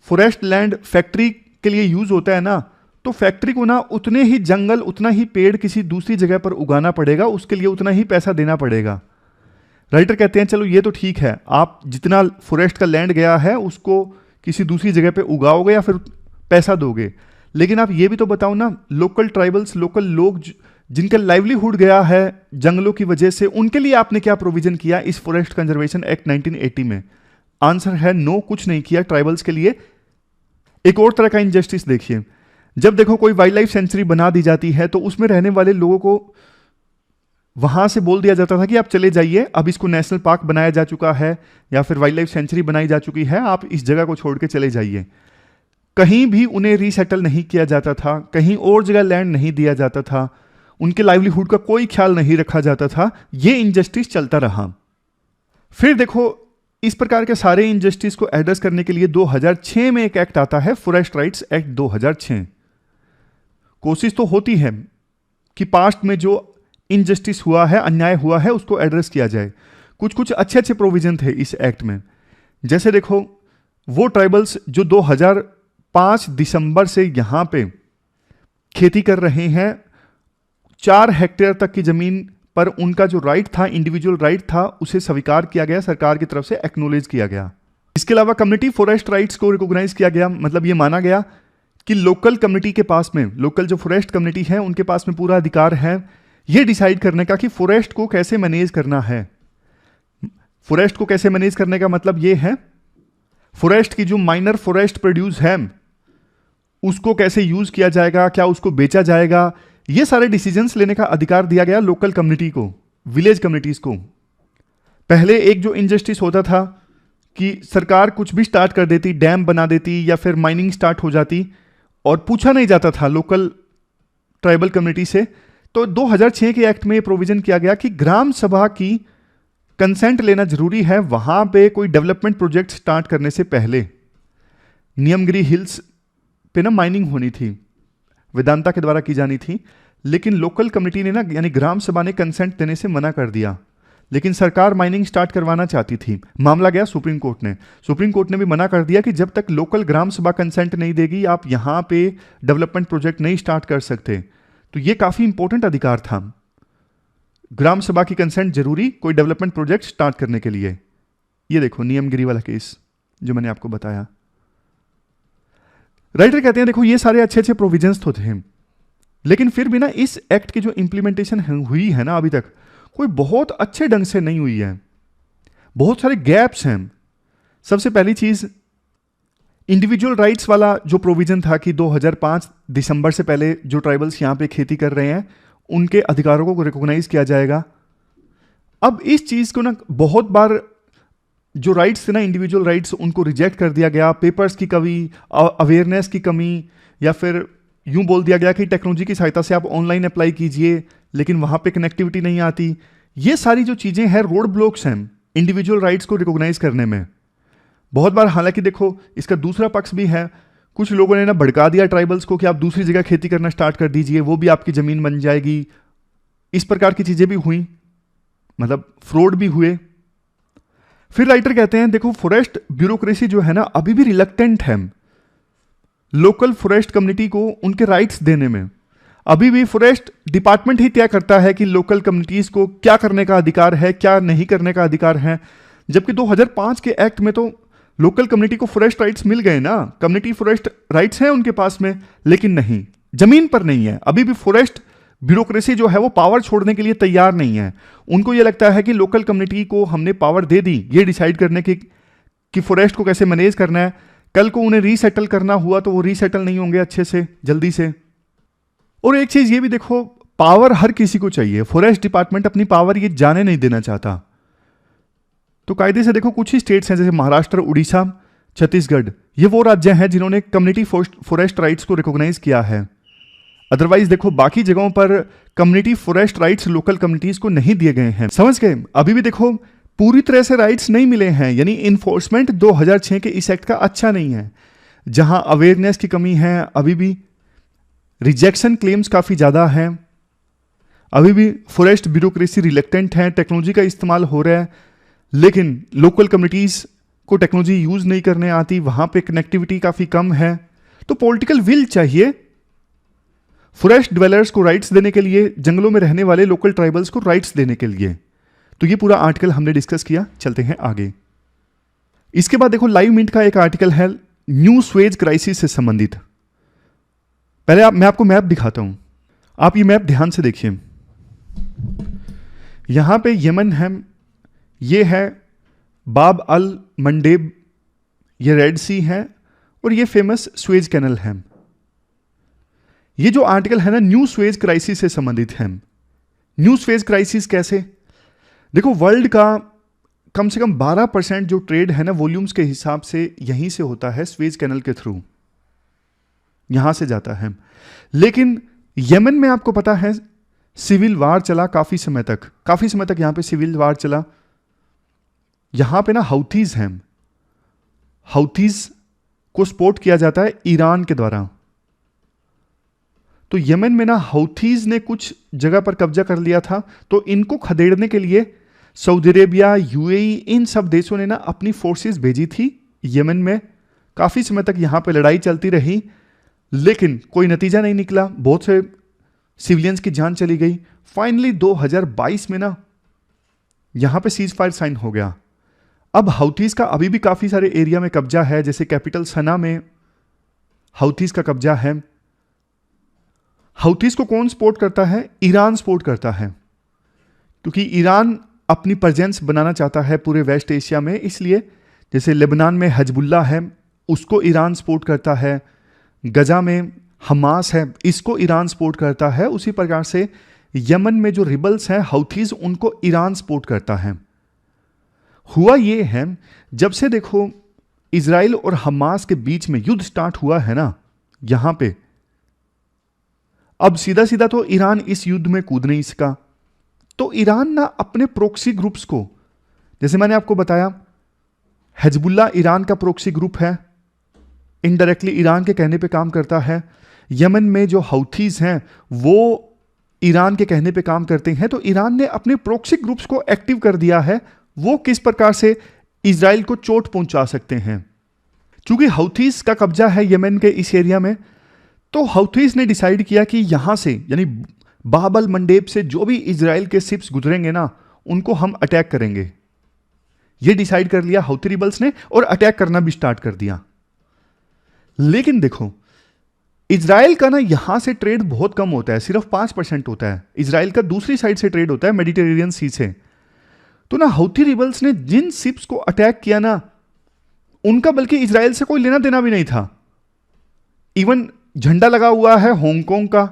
फॉरेस्ट लैंड फैक्ट्री के लिए यूज होता है ना, तो फैक्ट्री को ना उतने ही जंगल, उतना ही पेड़ किसी दूसरी जगह पर उगाना पड़ेगा, उसके लिए उतना ही पैसा देना पड़ेगा। राइटर कहते हैं चलो ये तो ठीक है, आप जितना फॉरेस्ट का लैंड गया है उसको किसी दूसरी जगह पे उगाओगे या फिर पैसा दोगे, लेकिन आप ये भी तो बताओ ना, लोकल ट्राइबल्स, लोकल लोग जिनका लाइवलीहुड गया है जंगलों की वजह से, उनके लिए आपने क्या प्रोविजन किया इस फॉरेस्ट कंजर्वेशन एक्ट 1980 में? आंसर है नो, कुछ नहीं किया ट्राइबल्स के लिए। एक और तरह का इनजस्टिस देखिए, जब देखो कोई वाइल्ड लाइफ सेंचुरी बना दी जाती है तो उसमें रहने वाले लोगों को वहां से बोल दिया जाता था कि आप चले जाइए, अब इसको नेशनल पार्क बनाया जा चुका है या फिर वाइल्ड लाइफ सेंचुरी बनाई जा चुकी है, आप इस जगह को छोड़ के चले जाइए। कहीं भी उन्हें रीसेटल नहीं किया जाता था, कहीं और जगह लैंड नहीं दिया जाता था, उनके लाइवलीहुड का कोई ख्याल नहीं रखा जाता था। ये इनजस्टिस चलता रहा। फिर देखो, इस प्रकार के सारे इनजस्टिस को एड्रेस करने के लिए 2006 में एक एक्ट आता है, फॉरेस्ट राइट्स एक्ट 2006। कोशिश तो होती है कि पास्ट में जो इनजस्टिस हुआ है, अन्याय हुआ है, उसको एड्रेस किया जाए। कुछ कुछ अच्छे अच्छे प्रोविजन थे इस एक्ट में। जैसे देखो, वो ट्राइबल्स जो 2005 दिसंबर से यहां पे खेती कर रहे हैं, 4 हेक्टेयर तक की जमीन पर उनका जो राइट था, इंडिविजुअल राइट था, उसे स्वीकार किया गया, सरकार की तरफ से एक्नॉलेज किया गया। इसके अलावा कम्युनिटी फॉरेस्ट राइट्स को रिकॉग्नाइज किया गया। मतलब ये माना गया कि लोकल कम्युनिटी के पास में, लोकल जो फॉरेस्ट कम्युनिटी है उनके पास में पूरा अधिकार है ये डिसाइड करने का कि फॉरेस्ट को कैसे मैनेज करना है। फॉरेस्ट को कैसे मैनेज करने का मतलब ये है, फॉरेस्ट की जो माइनर फॉरेस्ट प्रोड्यूस है उसको कैसे यूज किया जाएगा, क्या उसको बेचा जाएगा, ये सारे डिसीजंस लेने का अधिकार दिया गया लोकल कम्युनिटी को, विलेज कम्युनिटीज को। पहले एक जो इनजस्टिस होता था कि सरकार कुछ भी स्टार्ट कर देती, डैम बना देती या फिर माइनिंग स्टार्ट हो जाती और पूछा नहीं जाता था लोकल ट्राइबल कम्युनिटी से। तो 2006 के एक्ट में ये प्रोविजन किया गया कि ग्राम सभा की कंसेंट लेना जरूरी है वहां पे कोई डेवलपमेंट प्रोजेक्ट स्टार्ट करने से पहले। नियमगिरी हिल्स पे ना माइनिंग होनी थी, वेदांता के द्वारा की जानी थी, लेकिन लोकल कम्युनिटी ने ना, यानी ग्राम सभा ने कंसेंट देने से मना कर दिया। लेकिन सरकार माइनिंग स्टार्ट करवाना चाहती थी, मामला गया सुप्रीम कोर्ट ने। सुप्रीम कोर्ट ने भी मना कर दिया कि जब तक लोकल ग्राम सभा कंसेंट नहीं देगी आप यहां पे डेवलपमेंट प्रोजेक्ट नहीं स्टार्ट कर सकते। तो ये काफी इंपॉर्टेंट अधिकार था, ग्राम सभा की कंसेंट जरूरी कोई डेवलपमेंट प्रोजेक्ट स्टार्ट करने के लिए। ये देखो नियमगिरी वाला केस जो मैंने आपको बताया। राइटर कहते हैं देखो ये सारे अच्छे अच्छे प्रोविजंस तो थे, लेकिन फिर भी ना इस एक्ट की जो इंप्लीमेंटेशन हुई है ना अभी तक कोई बहुत अच्छे ढंग से नहीं हुई है, बहुत सारे गैप्स हैं। सबसे पहली चीज, इंडिविजुअल राइट्स वाला जो प्रोविजन था कि 2005 दिसंबर से पहले जो ट्राइबल्स यहां पे खेती कर रहे हैं उनके अधिकारों को रिकॉग्नाइज किया जाएगा। अब इस चीज को ना बहुत बार जो राइट्स थे ना, इंडिविजुअल राइट्स, उनको रिजेक्ट कर दिया गया। पेपर्स की कमी, अवेयरनेस की कमी, या फिर यूं बोल दिया गया कि टेक्नोलॉजी की सहायता से आप ऑनलाइन अप्लाई कीजिए, लेकिन वहां पे कनेक्टिविटी नहीं आती। ये सारी जो चीजें हैं रोड ब्लॉक्स हैं इंडिविजुअल राइट्स को रिकॉग्नाइज करने में बहुत बार। हालांकि देखो इसका दूसरा पक्ष भी है, कुछ लोगों ने ना भड़का दिया ट्राइबल्स को कि आप दूसरी जगह खेती करना स्टार्ट कर दीजिए, वो भी आपकी जमीन बन जाएगी। इस प्रकार की चीजें भी हुई, मतलब फ्रॉड भी हुए। फिर राइटर कहते हैं देखो फॉरेस्ट ब्यूरोक्रेसी जो है ना अभी भी रिलक्टेंट है लोकल फॉरेस्ट कम्युनिटी को उनके राइट्स देने में। अभी भी फॉरेस्ट डिपार्टमेंट ही तय करता है कि लोकल कम्युनिटीज को क्या करने का अधिकार है, क्या नहीं करने का अधिकार है। जबकि 2005 के एक्ट में तो लोकल कम्युनिटी को फॉरेस्ट राइट्स मिल गए ना, कम्युनिटी फॉरेस्ट राइट्स हैं उनके पास में, लेकिन नहीं, जमीन पर नहीं है। अभी भी फॉरेस्ट ब्यूरोक्रेसी जो है वो पावर छोड़ने के लिए तैयार नहीं है। उनको ये लगता है कि लोकल कम्युनिटी को हमने पावर दे दी ये डिसाइड करने की कि फॉरेस्ट को कैसे मैनेज करना है, कल को उन्हें रीसेटल करना हुआ तो वो रीसेटल नहीं होंगे अच्छे से, जल्दी से। और एक चीज ये भी देखो, पावर हर किसी को चाहिए, फॉरेस्ट डिपार्टमेंट अपनी पावर ये जाने नहीं देना चाहता। तो कायदे से देखो कुछ ही स्टेट्स हैं जैसे महाराष्ट्र, उड़ीसा, छत्तीसगढ़, ये वो राज्य हैं जिन्होंने कम्युनिटी फॉरेस्ट राइट्स को रिकॉग्नाइज किया है। अदरवाइज देखो बाकी जगहों पर community forest rights local communities को नहीं दिए गए हैं। समझ गए? अभी भी देखो पूरी तरह से राइट्स नहीं मिले हैं, यानी इन्फोर्समेंट 2006 के इस एक्ट का अच्छा नहीं है। जहां अवेयरनेस की कमी है, अभी भी रिजेक्शन क्लेम्स काफी ज्यादा हैं, अभी भी फॉरेस्ट ब्यूरोक्रेसी रिलेक्टेंट है, टेक्नोलॉजी का इस्तेमाल हो रहा है, लेकिन लोकल कम्युनिटीज को टेक्नोलॉजी यूज नहीं करने आती, वहां पे कनेक्टिविटी काफी कम है। तो पॉलिटिकल विल चाहिए फॉरेस्ट डिवेलपर्स को राइट्स देने के लिए, जंगलों में रहने वाले लोकल ट्राइबल्स को राइट्स देने के लिए। तो ये पूरा आर्टिकल हमने डिस्कस किया, चलते हैं आगे। इसके बाद देखो लाइव मिंट का एक आर्टिकल है न्यू स्वेज क्राइसिस से संबंधित। पहले मैं आपको मैप दिखाता हूं, आप ये मैप ध्यान से देखिए। यहां पे यमन है, ये है बाब अल मंडेब, ये रेड सी है, और ये फेमस स्वेज कैनल है। ये जो आर्टिकल है ना, न्यू स्वेज क्राइसिस से संबंधित है। न्यू स्वेज क्राइसिस कैसे? देखो, वर्ल्ड का कम से कम 12% जो ट्रेड है ना वॉल्यूम्स के हिसाब से यहीं से होता है, स्वेज कैनल के थ्रू यहां से जाता है। लेकिन यमन में आपको पता है सिविल वार चला काफी समय तक यहां पे सिविल वार चला। यहां पे ना हाउथीज हैं, हाउथीज को सपोर्ट किया जाता है ईरान के द्वारा। तो यमन में ना हाउथीज ने कुछ जगह पर कब्जा कर लिया था, तो इनको खदेड़ने के लिए सऊदी अरेबिया, यूएई, इन सब देशों ने ना अपनी फोर्सेस भेजी थी यमन में। काफी समय तक यहां पे लड़ाई चलती रही, लेकिन कोई नतीजा नहीं निकला, बहुत से सिविलियंस की जान चली गई। फाइनली 2022 में ना यहां पे सीज फायर साइन हो गया। अब हाउथीज का अभी भी काफी सारे एरिया में कब्जा है, जैसे कैपिटल सना में हाउथीज का कब्जा है। हाउथीज को कौन सपोर्ट करता है? ईरान सपोर्ट करता है, क्योंकि ईरान अपनी प्रेजेंस बनाना चाहता है पूरे वेस्ट एशिया में। इसलिए जैसे लेबनान में हजबुल्ला है, उसको ईरान सपोर्ट करता है। गजा में हमास है, इसको ईरान सपोर्ट करता है। उसी प्रकार से यमन में जो रिबल्स हैं हाउथीज, उनको ईरान सपोर्ट करता है। हुआ ये है, जब से देखो इजराइल और हमास के बीच में युद्ध स्टार्ट हुआ है ना यहां पे, अब सीधा सीधा तो ईरान इस युद्ध में कूद नहीं सका। तो ईरान ना अपने प्रोक्सी ग्रुप्स को, जैसे मैंने आपको बताया हिजबुल्ला ईरान का प्रोक्सी ग्रुप है, इनडायरेक्टली ईरान के कहने पे काम करता है। यमन में जो हाउथीज हैं वो ईरान के कहने पे काम करते हैं। तो ईरान ने अपने प्रोक्सी ग्रुप्स को एक्टिव कर दिया है। वो किस प्रकार से इजराइल को चोट पहुंचा सकते हैं, क्योंकि हाउथीज का कब्जा है यमन के इस एरिया में। तो हाउथीज ने डिसाइड किया कि यहां से, यानी बाबल मंडेब से जो भी इजराइल के शिप्स गुजरेंगे ना, उनको हम अटैक करेंगे। ये डिसाइड कर लिया हाउथी रिबल्स ने, और अटैक करना भी स्टार्ट कर दिया। लेकिन देखो, इजराइल का ना यहां से ट्रेड बहुत कम होता है, सिर्फ 5% होता है। इजराइल का दूसरी साइड से ट्रेड होता है, मेडिटेरेनियन सी से। तो ना हाउथी रिबल्स ने जिन शिप्स को अटैक किया ना, उनका बल्कि इजराइल से कोई लेना देना भी नहीं था। इवन झंडा लगा हुआ है हांगकांग का,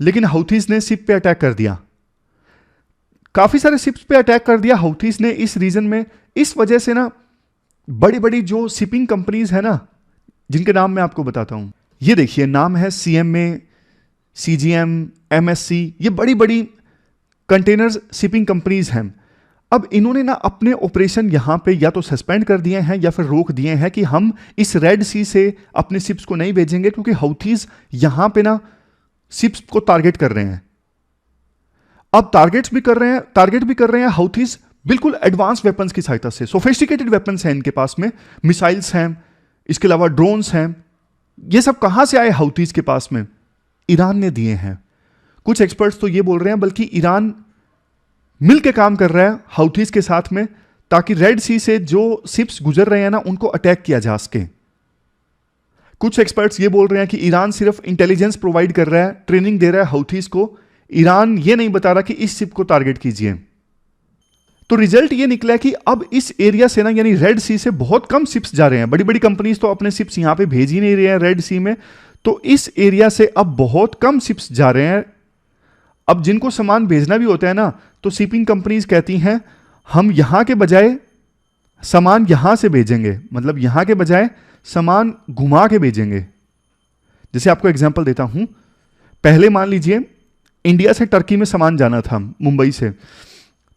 लेकिन हाउथीज ने शिप पे अटैक कर दिया। काफी सारे शिप्स पे अटैक कर दिया हाउथीज ने इस रीजन में। इस वजह से ना बड़ी बड़ी जो शिपिंग कंपनीज है ना, जिनके नाम मैं आपको बताता हूं, ये देखिए नाम है CMA, CGM, MSC, ये बड़ी बड़ी कंटेनर शिपिंग कंपनीज हैं। अब इन्होंने ना अपने ऑपरेशन यहां पे या तो सस्पेंड कर दिए हैं या फिर रोक दिए हैं कि हम इस रेड सी से अपने शिप्स को नहीं भेजेंगे, क्योंकि हाउथीज यहां पे ना शिप्स को टारगेट कर रहे हैं। अब टारगेट भी कर रहे हैं हाउथीज बिल्कुल एडवांस वेपन्स की सहायता से। सोफिस्टिकेटेड वेपन्स हैं इनके पास में, मिसाइल्स हैं, इसके अलावा ड्रोन्स हैं। ये सब कहां से आए हाउथीज के पास में? ईरान ने दिए हैं। कुछ एक्सपर्ट्स तो ये बोल रहे हैं बल्कि ईरान मिलकर काम कर रहा है हाउथीज के साथ में, ताकि रेड सी से जो शिप्स गुजर रहे हैं ना, उनको अटैक किया जा सके। कुछ एक्सपर्ट्स ये बोल रहे हैं कि ईरान सिर्फ इंटेलिजेंस प्रोवाइड कर रहा है, ट्रेनिंग दे रहा है हाउथीज को। ईरान ये नहीं बता रहा कि इस शिप को टारगेट कीजिए। तो रिजल्ट ये निकला कि अब इस एरिया से ना, यानी रेड सी से बहुत कम शिप्स जा रहे हैं। बड़ी बड़ी कंपनीज तो अपने शिप्स यहां पे भेज ही नहीं रहे हैं रेड सी में। तो इस एरिया से अब बहुत कम शिप्स जा रहे हैं। अब जिनको सामान भेजना भी होता है ना, तो शिपिंग कंपनीज कहती हैं हम यहां के बजाय सामान यहां से भेजेंगे, मतलब यहां के बजाय सामान घुमा के भेजेंगे। जैसे आपको एग्जांपल देता हूं, पहले मान लीजिए इंडिया से टर्की में सामान जाना था मुंबई से,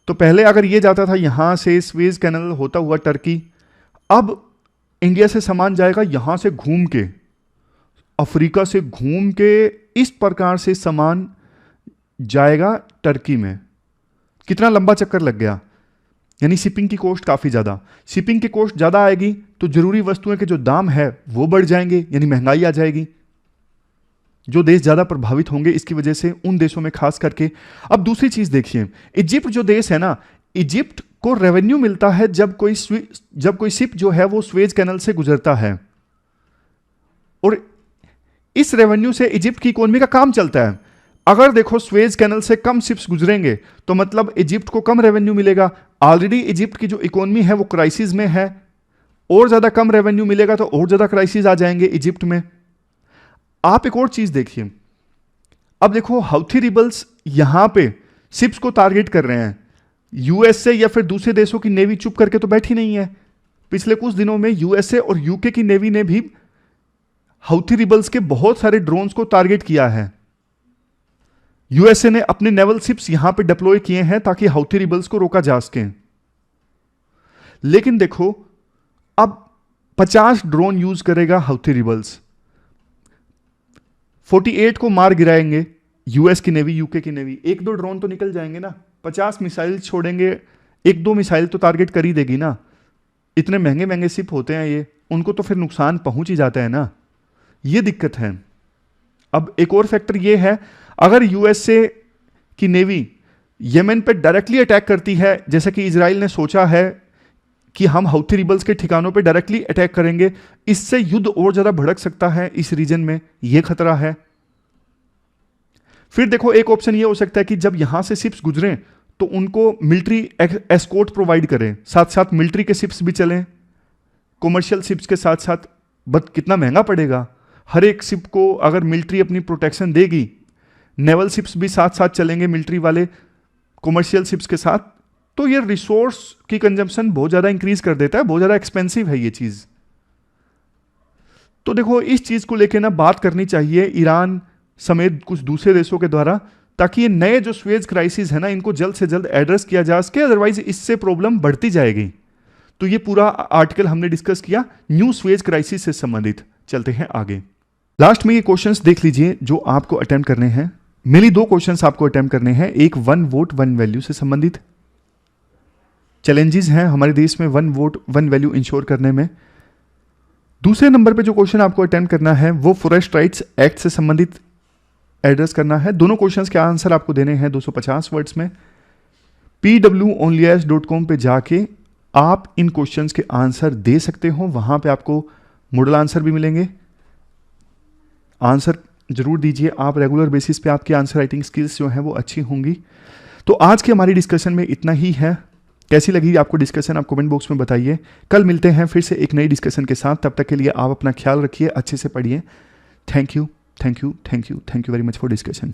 तो पहले अगर ये जाता था यहां से स्वेज कैनल होता हुआ टर्की, अब इंडिया से सामान जाएगा यहां से घूम के, अफ्रीका से घूम के, इस प्रकार से सामान जाएगा टर्की में। कितना लंबा चक्कर लग गया, यानी शिपिंग की कॉस्ट काफी ज्यादा। शिपिंग की कॉस्ट ज्यादा आएगी तो जरूरी वस्तुएं के जो दाम है वो बढ़ जाएंगे, यानी महंगाई आ जाएगी। जो देश ज्यादा प्रभावित होंगे इसकी वजह से, उन देशों में खास करके। अब दूसरी चीज देखिए, इजिप्ट जो देश है ना, इजिप्ट को रेवेन्यू मिलता है जब कोई शिप जो है वो स्वेज कैनल से गुजरता है, और इस रेवेन्यू से इजिप्ट की इकोनॉमी का काम चलता है। अगर देखो स्वेज कैनल से कम शिप्स गुजरेंगे तो मतलब इजिप्ट को कम रेवेन्यू मिलेगा। ऑलरेडी इजिप्ट की जो इकोनॉमी है वो क्राइसिस में है, और ज्यादा कम रेवेन्यू मिलेगा तो और ज्यादा क्राइसिस आ जाएंगे इजिप्ट में। आप एक और चीज देखिए, अब देखो हाउथी रिबल्स यहां पे शिप्स को टारगेट कर रहे हैं। यूएसए या फिर दूसरे देशों की नेवी चुप करके तो बैठी नहीं है। पिछले कुछ दिनों में यूएसए और यूके की नेवी ने भी हाउथी रिबल्स के बहुत सारे ड्रोन्स को टारगेट किया है। यूएसए ने अपने नेवल शिप्स यहां पे डिप्लॉय किए हैं ताकि हाउथी रिबल्स को रोका जा सके। लेकिन देखो, अब 50 ड्रोन यूज करेगा हाउथी रिबल्स, 48 को मार गिराएंगे यूएस की नेवी, यूके की नेवी। एक दो ड्रोन तो निकल जाएंगे ना, 50 मिसाइल छोड़ेंगे, एक दो मिसाइल तो टारगेट कर ही देगी ना। इतने महंगे महंगे शिप होते हैं ये, उनको तो फिर नुकसान पहुंच ही जाता है ना। ये दिक्कत है। अब एक और फैक्टर ये है, अगर यूएसए की नेवी यमन पे डायरेक्टली अटैक करती है, जैसा कि इजराइल ने सोचा है कि हम हाउथी रिबल्स के ठिकानों पे डायरेक्टली अटैक करेंगे, इससे युद्ध और ज्यादा भड़क सकता है इस रीजन में, यह खतरा है। फिर देखो, एक ऑप्शन यह हो सकता है कि जब यहां से शिप्स गुजरें तो उनको मिलिट्री एस्कॉर्ट प्रोवाइड करें, साथ साथ मिलिट्री के शिप्स भी चलें, कॉमर्शियल शिप्स के साथ साथ। बट कितना महंगा पड़ेगा, हर एक शिप को अगर मिलिट्री अपनी प्रोटेक्शन देगी, नेवल शिप्स भी साथ साथ चलेंगे मिलिट्री वाले कॉमर्शियल शिप्स के साथ, तो ये रिसोर्स की कंजम्पशन बहुत ज्यादा इंक्रीज कर देता है, बहुत ज्यादा एक्सपेंसिव है ये चीज। तो देखो, इस चीज को लेकर ना बात करनी चाहिए ईरान समेत कुछ दूसरे देशों के द्वारा, ताकि ये नए जो स्वेज क्राइसिस है ना, इनको जल्द से जल्द एड्रेस किया जा सके, अदरवाइज इससे प्रॉब्लम बढ़ती जाएगी। तो ये पूरा आर्टिकल हमने डिस्कस किया न्यू स्वेज क्राइसिस से संबंधित। चलते हैं आगे। लास्ट में ये क्वेश्चंस देख लीजिए जो आपको अटेम्प्ट करने हैं। मेनली 2 क्वेश्चंस आपको अटेम्प्ट करने हैं। एक 1 वोट 1 वैल्यू से संबंधित चैलेंजेस हैं हमारे देश में 1 वोट 1 वैल्यू इंश्योर करने में। दूसरे नंबर पे जो क्वेश्चन आपको अटेम्प्ट करना है वो फॉरेस्ट राइट्स एक्ट से संबंधित एड्रेस करना है। दोनों क्वेश्चंस के आंसर आपको देने हैं 250 वर्ड्स में। pwonlyas.com पे जाके आप इन क्वेश्चंस के आंसर दे सकते हो। वहां पे आपको मॉडल आंसर भी मिलेंगे। आंसर जरूर दीजिए आप, रेगुलर बेसिस पे आपकी आंसर राइटिंग स्किल्स जो हैं वो अच्छी होंगी। तो आज की हमारी डिस्कशन में इतना ही है। कैसी लगी आपको डिस्कशन, आप कमेंट बॉक्स में बताइए। कल मिलते हैं फिर से एक नई डिस्कशन के साथ। तब तक के लिए आप अपना ख्याल रखिए, अच्छे से पढ़िए। Thank you, thank you, thank you, thank you very much for discussion.